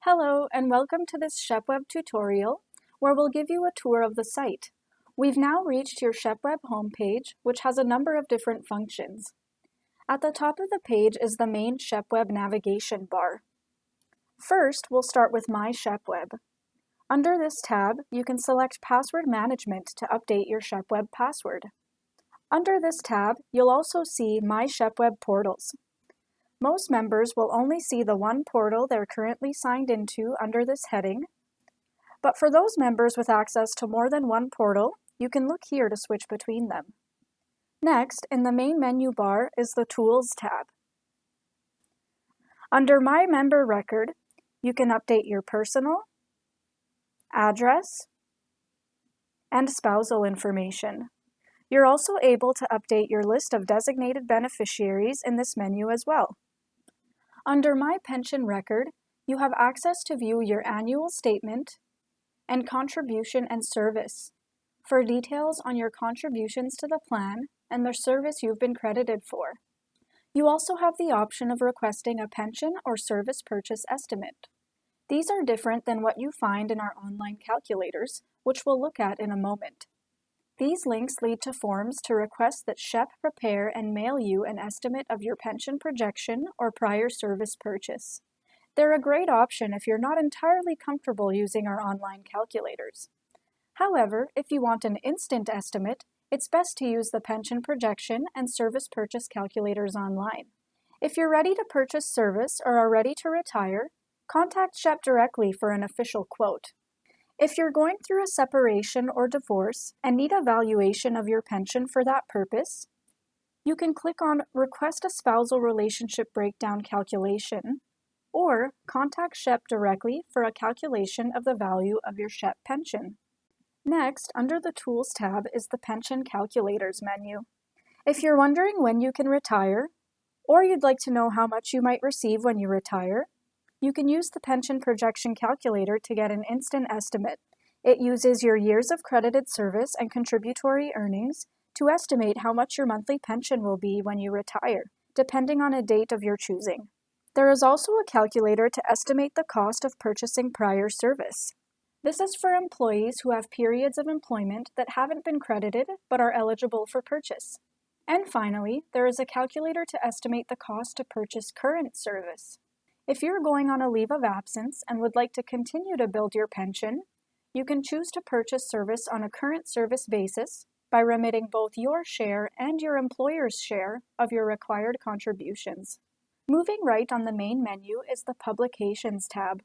Hello and welcome to this SHEPPweb tutorial where we'll give you a tour of the site. We've now reached your SHEPPweb homepage, which has a number of different functions. At the top of the page is the main SHEPPweb navigation bar. First, we'll start with My SHEPPweb. Under this tab, you can select Password Management to update your SHEPPweb password. Under this tab, you'll also see My SHEPPweb portals. Most members will only see the one portal they're currently signed into under this heading, but for those members with access to more than one portal, you can look here to switch between them. Next, in the main menu bar is the Tools tab. Under My Member Record, you can update your personal, address, and spousal information. You're also able to update your list of designated beneficiaries in this menu as well. Under My Pension Record, you have access to view your annual statement and contribution and service for details on your contributions to the plan and the service you've been credited for. You also have the option of requesting a pension or service purchase estimate. These are different than what you find in our online calculators, which we'll look at in a moment. These links lead to forms to request that SHEPP prepare and mail you an estimate of your pension projection or prior service purchase. They're a great option if you're not entirely comfortable using our online calculators. However, if you want an instant estimate, it's best to use the pension projection and service purchase calculators online. If you're ready to purchase service or are ready to retire, contact SHEPP directly for an official quote. If you're going through a separation or divorce and need a valuation of your pension for that purpose, you can click on Request a Spousal Relationship Breakdown Calculation or contact SHEPP directly for a calculation of the value of your SHEPP pension. Next, under the Tools tab is the Pension Calculators menu. If you're wondering when you can retire, or you'd like to know how much you might receive when you retire, you can use the Pension Projection Calculator to get an instant estimate. It uses your years of credited service and contributory earnings to estimate how much your monthly pension will be when you retire, depending on a date of your choosing. There is also a calculator to estimate the cost of purchasing prior service. This is for employees who have periods of employment that haven't been credited but are eligible for purchase. And finally, there is a calculator to estimate the cost to purchase current service. If you're going on a leave of absence and would like to continue to build your pension, you can choose to purchase service on a current service basis by remitting both your share and your employer's share of your required contributions. Moving right on the main menu is the Publications tab.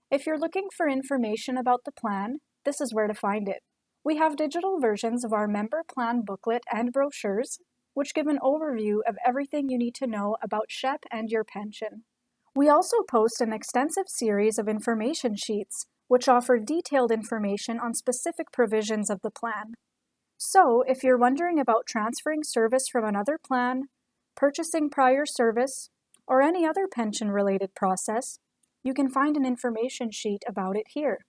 If you're looking for information about the plan, this is where to find it. We have digital versions of our member plan booklet and brochures, which give an overview of everything you need to know about SHEPP and your pension. We also post an extensive series of information sheets, which offer detailed information on specific provisions of the plan. So, if you're wondering about transferring service from another plan, purchasing prior service, or any other pension-related process, you can find an information sheet about it here.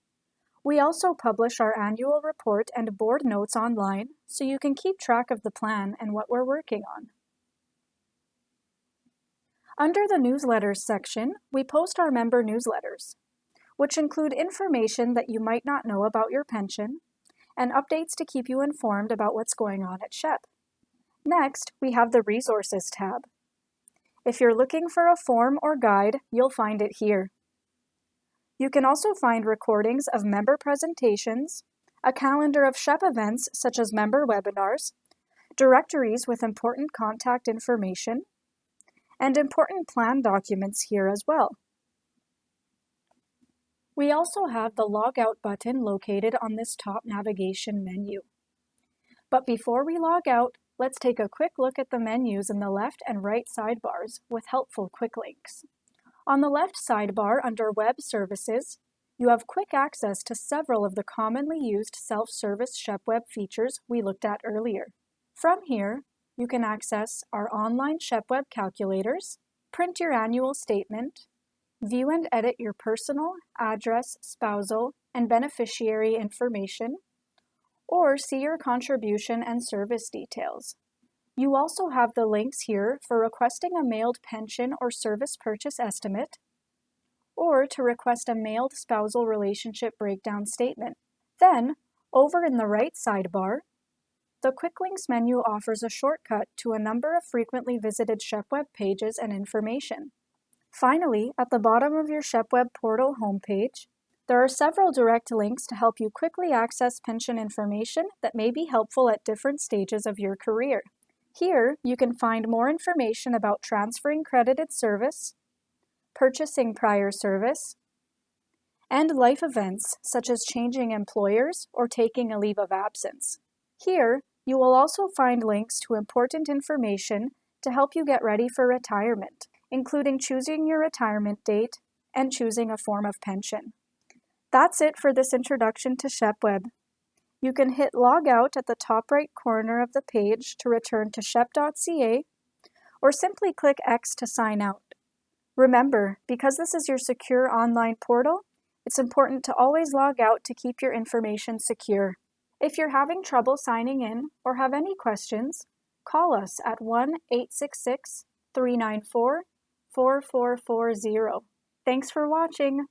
We also publish our annual report and board notes online, so you can keep track of the plan and what we're working on. Under the Newsletters section, we post our member newsletters, which include information that you might not know about your pension and updates to keep you informed about what's going on at SHEPP. Next, we have the Resources tab. If you're looking for a form or guide, you'll find it here. You can also find recordings of member presentations, a calendar of SHEPP events such as member webinars, directories with important contact information, and important plan documents here as well. We also have the Logout button located on this top navigation menu. But before we log out, let's take a quick look at the menus in the left and right sidebars with helpful quick links. On the left sidebar under Web Services, you have quick access to several of the commonly used self-service SHEPPweb features we looked at earlier. From here, you can access our online SHEPPweb calculators, print your annual statement, view and edit your personal, address, spousal, and beneficiary information, or see your contribution and service details. You also have the links here for requesting a mailed pension or service purchase estimate, or to request a mailed spousal relationship breakdown statement. Then, over in the right sidebar, the Quick Links menu offers a shortcut to a number of frequently visited SHEPPweb pages and information. Finally, at the bottom of your SHEPPweb portal homepage, there are several direct links to help you quickly access pension information that may be helpful at different stages of your career. Here, you can find more information about transferring credited service, purchasing prior service, and life events such as changing employers or taking a leave of absence. Here, you will also find links to important information to help you get ready for retirement, including choosing your retirement date and choosing a form of pension. That's it for this introduction to SHEPPweb. You can hit log out at the top right corner of the page to return to shepp.ca, or simply click X to sign out. Remember, because this is your secure online portal, it's important to always log out to keep your information secure. If you're having trouble signing in or have any questions, call us at 1-866-394-4440. Thanks for watching.